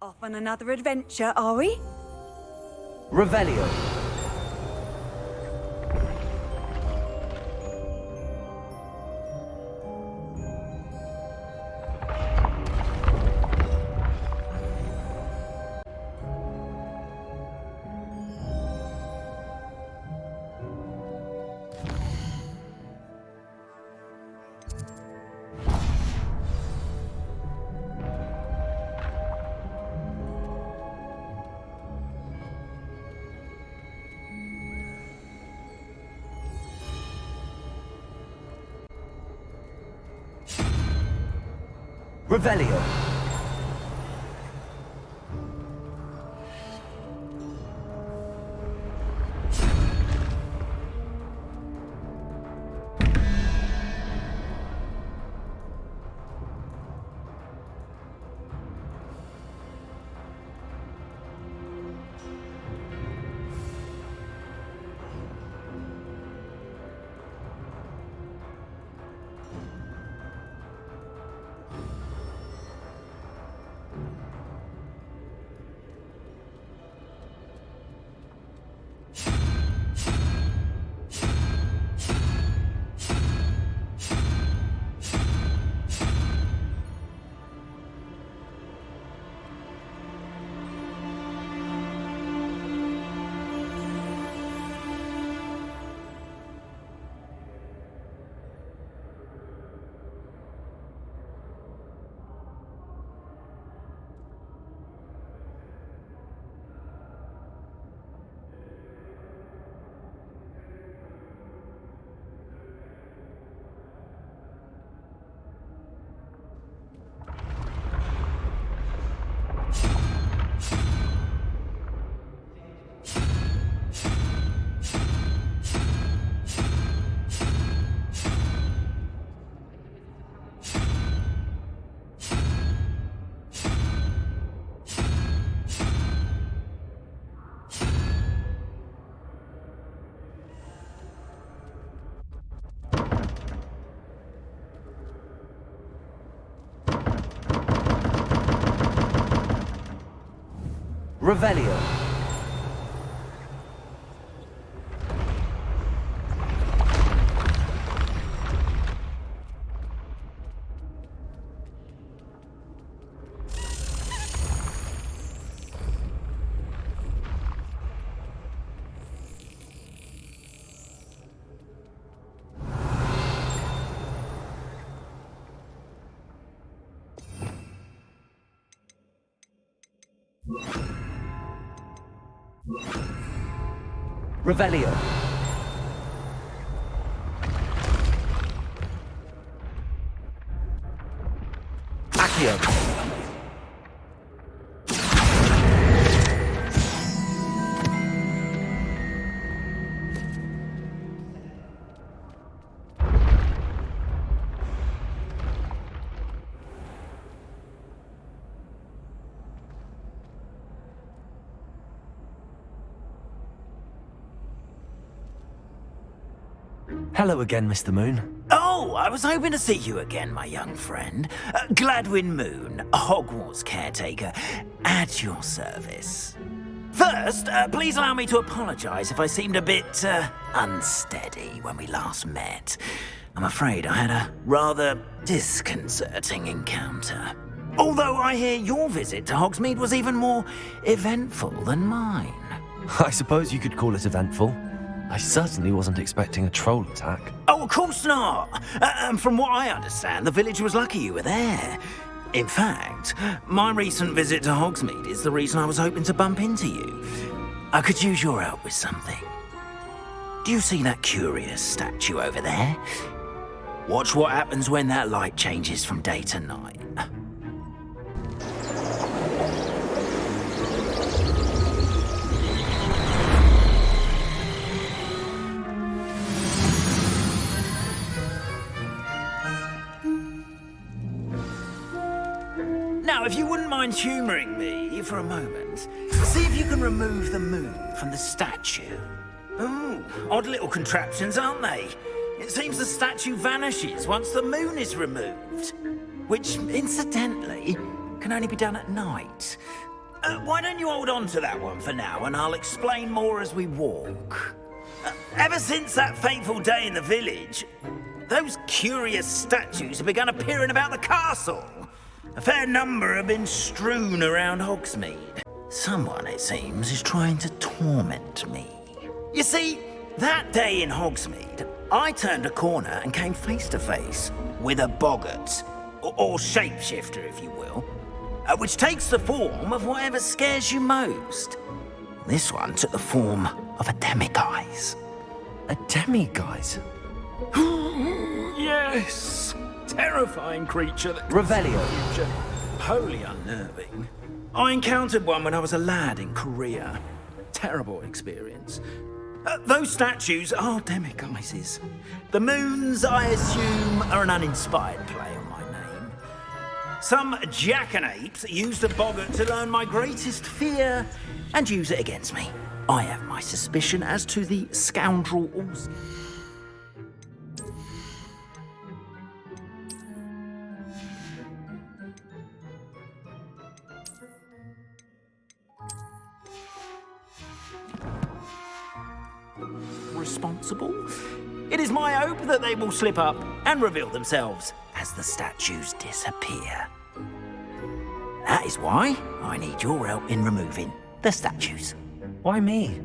Off on another adventure, are we? Revelio. Revelio. Revelio. Revelio. Accio. Hello again, Mr. Moon. Oh, I was hoping to see you again, my young friend. Gladwin Moon, Hogwarts caretaker, at your service. First, please allow me to apologize if I seemed a bit, unsteady when we last met. I'm afraid I had a rather disconcerting encounter. Although I hear your visit to Hogsmeade was even more eventful than mine. I suppose you could call it eventful. I certainly wasn't expecting a troll attack. Oh, of course not! From what I understand, the village was lucky you were there. In fact, my recent visit to Hogsmeade is the reason I was hoping to bump into you. I could use your help with something. Do you see that curious statue over there? Watch what happens when that light changes from day to night. Now, if you wouldn't mind humouring me for a moment, see if you can remove the moon from the statue. Ooh, odd little contraptions, aren't they? It seems the statue vanishes once the moon is removed. Which, incidentally, can only be done at night. Why don't you hold on to that one for now, and I'll explain more as we walk. Ever since that fateful day in the village, those curious statues have begun appearing about the castle. A fair number have been strewn around Hogsmeade. Someone, it seems, is trying to torment me. You see, that day in Hogsmeade, I turned a corner and came face to face with a boggart, or shapeshifter, if you will, which takes the form of whatever scares you most. This one took the form of a demiguise. A demiguise? Yes! Terrifying creature that Revelio. future. Wholly unnerving. I encountered one when I was a lad in Korea. Terrible experience. Those statues are demiguises. The moons, I assume, are an uninspired play on my name. Some jackanapes used a boggart to learn my greatest fear and use it against me. I have my suspicion as to the scoundrel also. Responsible? It is my hope that they will slip up and reveal themselves as the statues disappear. That is why I need your help in removing the statues. Why me?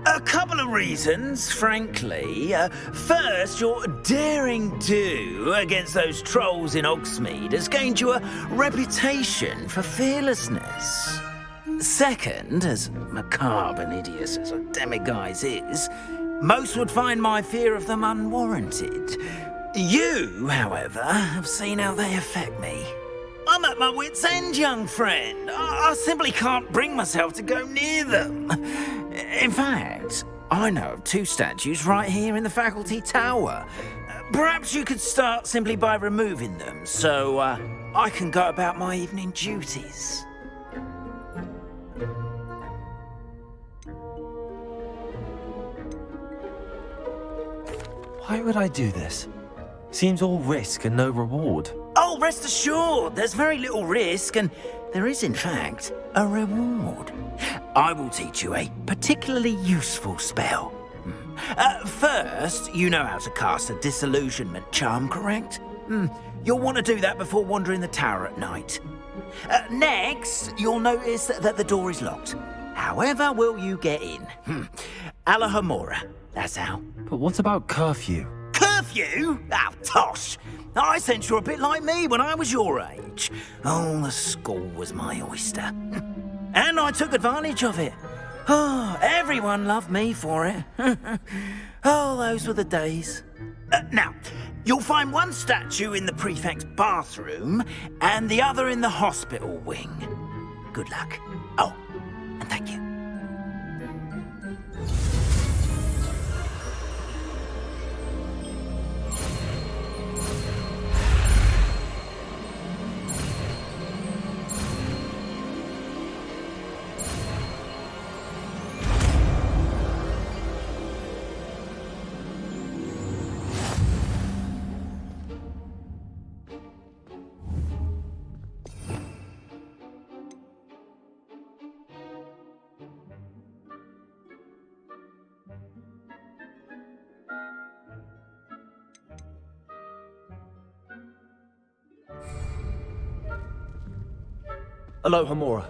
A couple of reasons, frankly. First, your daring do against those trolls in Hogsmeade has gained you a reputation for fearlessness. Second, as macabre and hideous as a demiguise is, most would find my fear of them unwarranted. You, however, have seen how they affect me. I'm at my wit's end, young friend. I simply can't bring myself to go near them. In fact, I know of two statues right here in the faculty tower. Perhaps you could start simply by removing them, so I can go about my evening duties. Why would I do this? Seems all risk and no reward. Oh, rest assured, there's very little risk, and there is, in fact, a reward. I will teach you a particularly useful spell. First, you know how to cast a disillusionment charm, correct? You'll want to do that before wandering the tower at night. Next, you'll notice that the door is locked. However will you get in? Alahomora, that's how. But what about curfew? Curfew? Oh, tosh. I sense you're a bit like me when I was your age. Oh, the school was my oyster. And I took advantage of it. Oh, everyone loved me for it. Oh, those were the days. Now, you'll find one statue in the prefect's bathroom and the other in the hospital wing. Good luck. Oh, and thank you. Alohomora.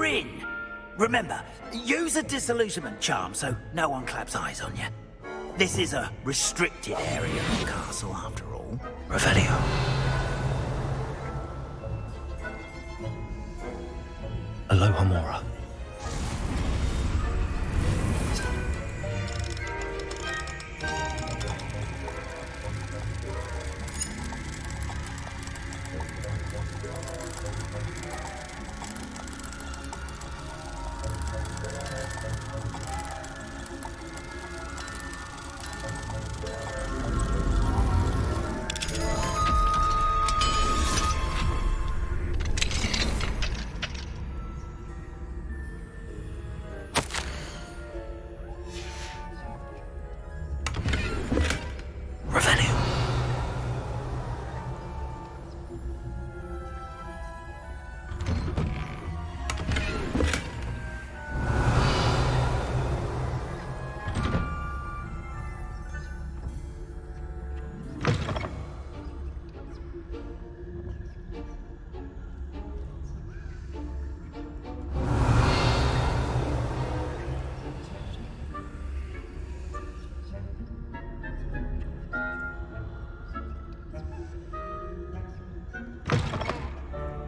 you're in. Remember, use a disillusionment charm so no one claps eyes on you. This is a restricted area of the castle, after all. Revelio. Aloha Mora.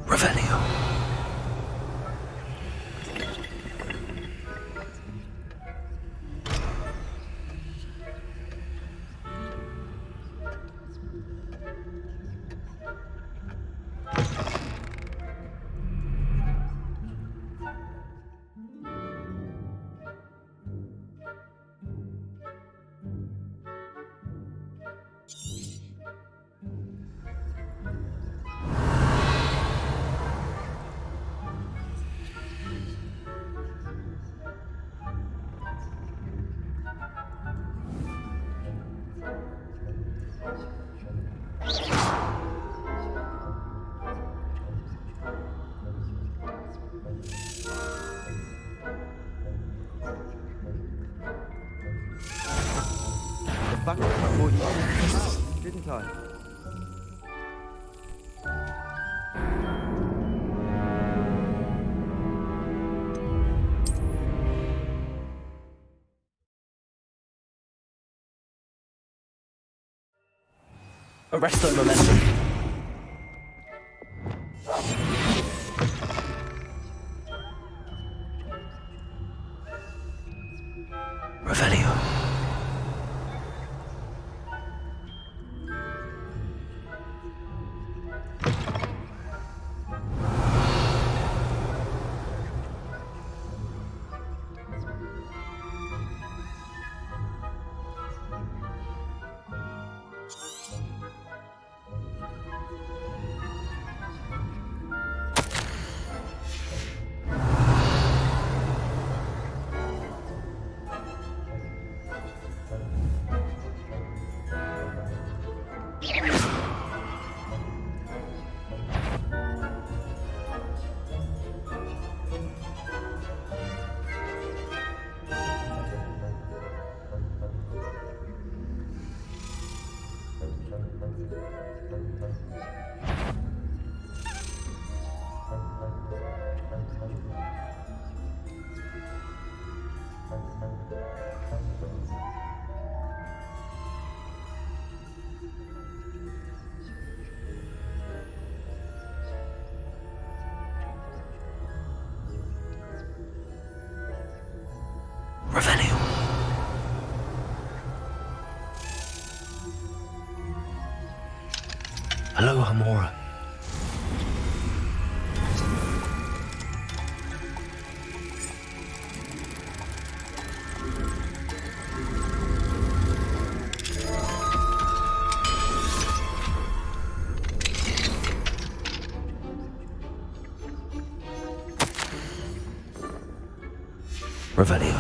Revelio. Back up my voice, didn't I? Arresto momentum. Revelio. Revelio. Aloha Mora. Revelio.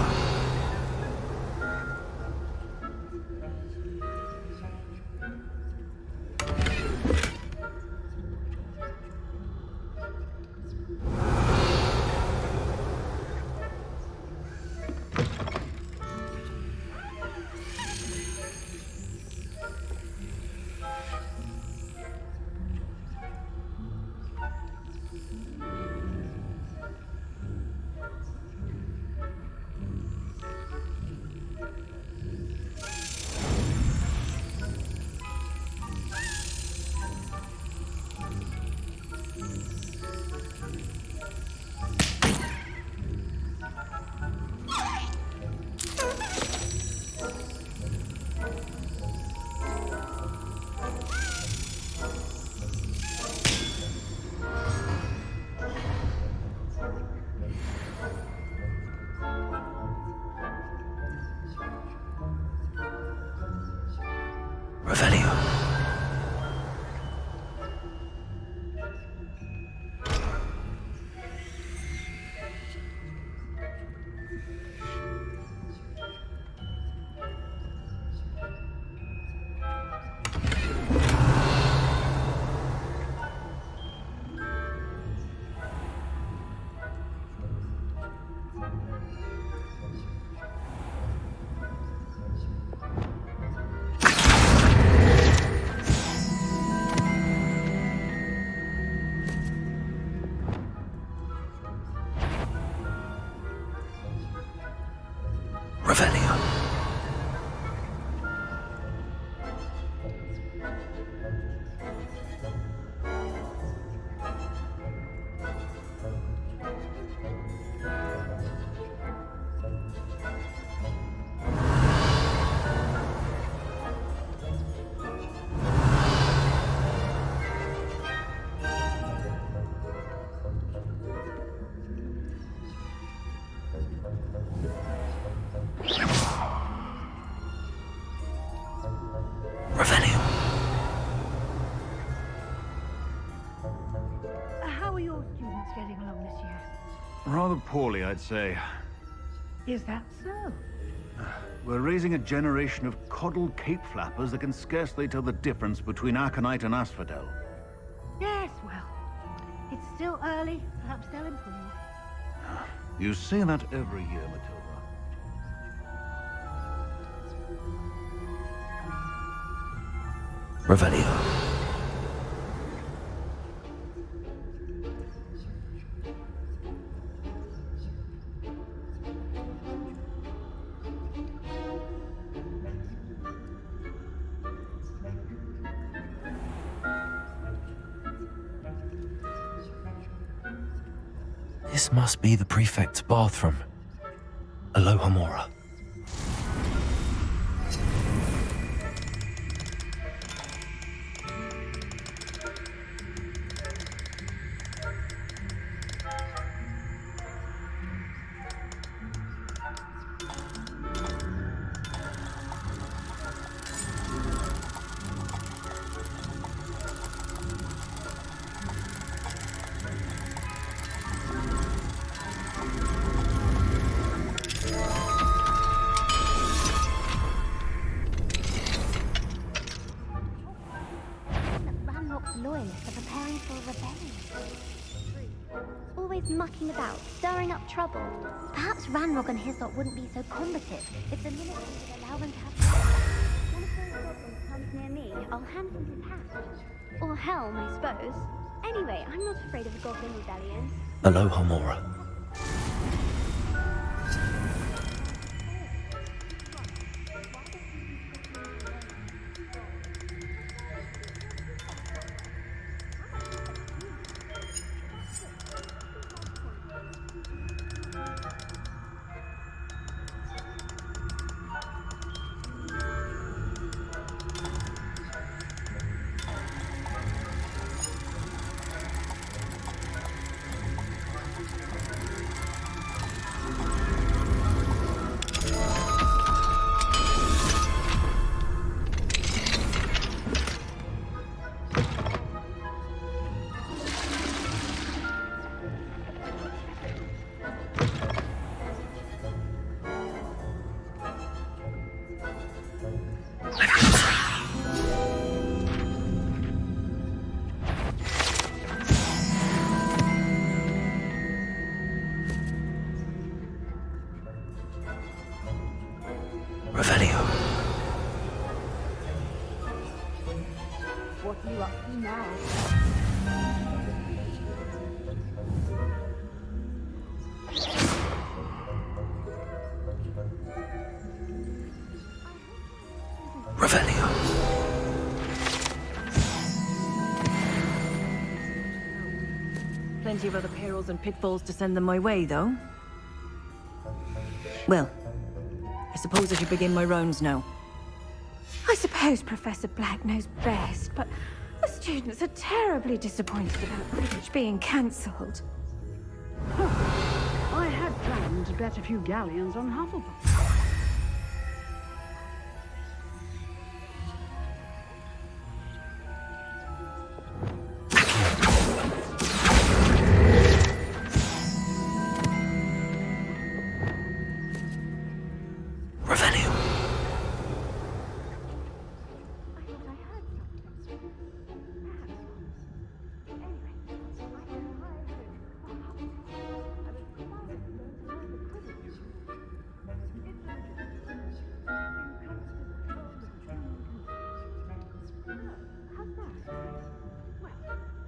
getting along this year? Rather poorly, I'd say. Is that so? We're raising a generation of coddled cape flappers that can scarcely tell the difference between aconite and asphodel. Yes, well, it's still early. Perhaps they'll improve. You say that every year, Matilda. Revelio. This must be the prefect's bathroom. Alohomora. Loyalists are preparing for a rebellion. Always mucking about, stirring up trouble. Perhaps Ranrock and his lot wouldn't be so combative if the military would allow them to have... When a foreign goblin comes near me, I'll hand him his hat. Or helm, I suppose. Anyway, I'm not afraid of a goblin rebellion. Alohomora. Revelio. What are you up to now? Revelio. Plenty of other perils and pitfalls to send them my way, though. Well, I suppose I should begin my rounds now. I suppose Professor Black knows best, but the students are terribly disappointed about Quidditch being cancelled. I had planned to bet a few galleons on Hufflepuff. Revelio.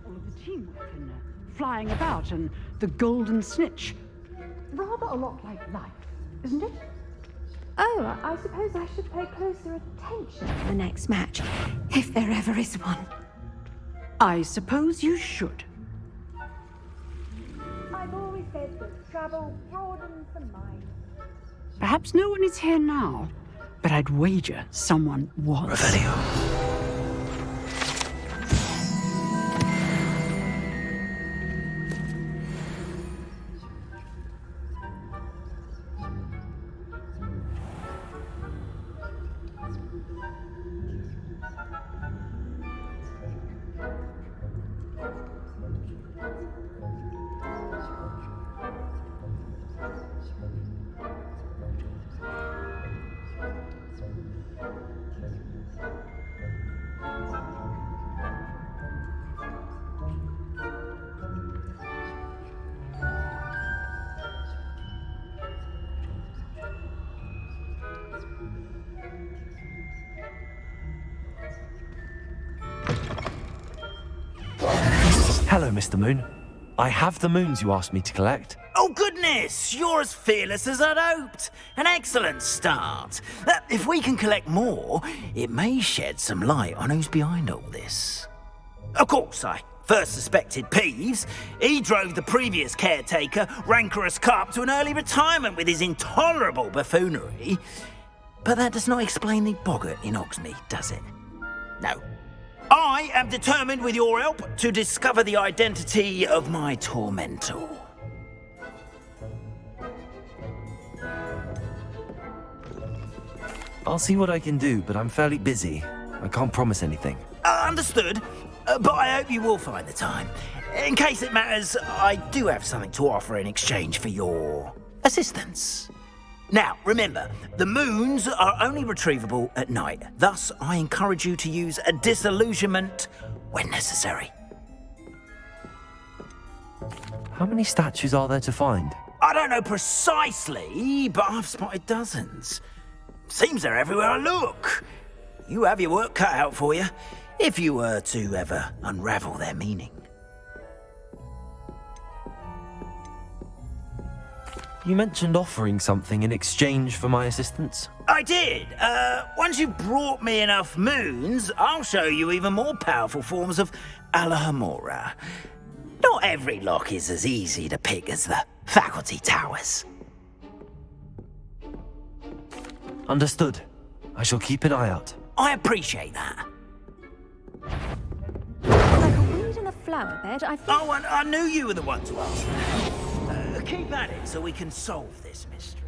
All of the teamwork and flying about and the golden snitch. Rather a lot like life, isn't it? Oh, I suppose I should pay closer attention to the next match, if there ever is one. I suppose you should. I've always said that travel broadens the mind. Perhaps no one is here now, but I'd wager someone was. Revelio. Hello, Mr. Moon. I have the moons you asked me to collect. Oh, goodness! You're as fearless as I'd hoped. An excellent start. If we can collect more, it may shed some light on who's behind all this. Of course, I first suspected Peeves. He drove the previous caretaker, rancorous Carp, to an early retirement with his intolerable buffoonery. But that does not explain the boggart in Oxmead, does it? No. I am determined, with your help, to discover the identity of my tormentor. I'll see what I can do, but I'm fairly busy. I can't promise anything. Understood, but I hope you will find the time. In case it matters, I do have something to offer in exchange for your assistance. Now, remember, the moons are only retrievable at night. Thus, I encourage you to use a disillusionment when necessary. How many statues are there to find? I don't know precisely, but I've spotted dozens. Seems they're everywhere I look. You have your work cut out for you, if you were to ever unravel their meaning. You mentioned offering something in exchange for my assistance. I did. Once you've brought me enough moons, I'll show you even more powerful forms of Alohomora. Not every lock is as easy to pick as the faculty towers. Understood. I shall keep an eye out. I appreciate that. Like a weed in a flower bed, I think. Oh, and I knew you were the one to ask. Keep at it so we can solve this mystery.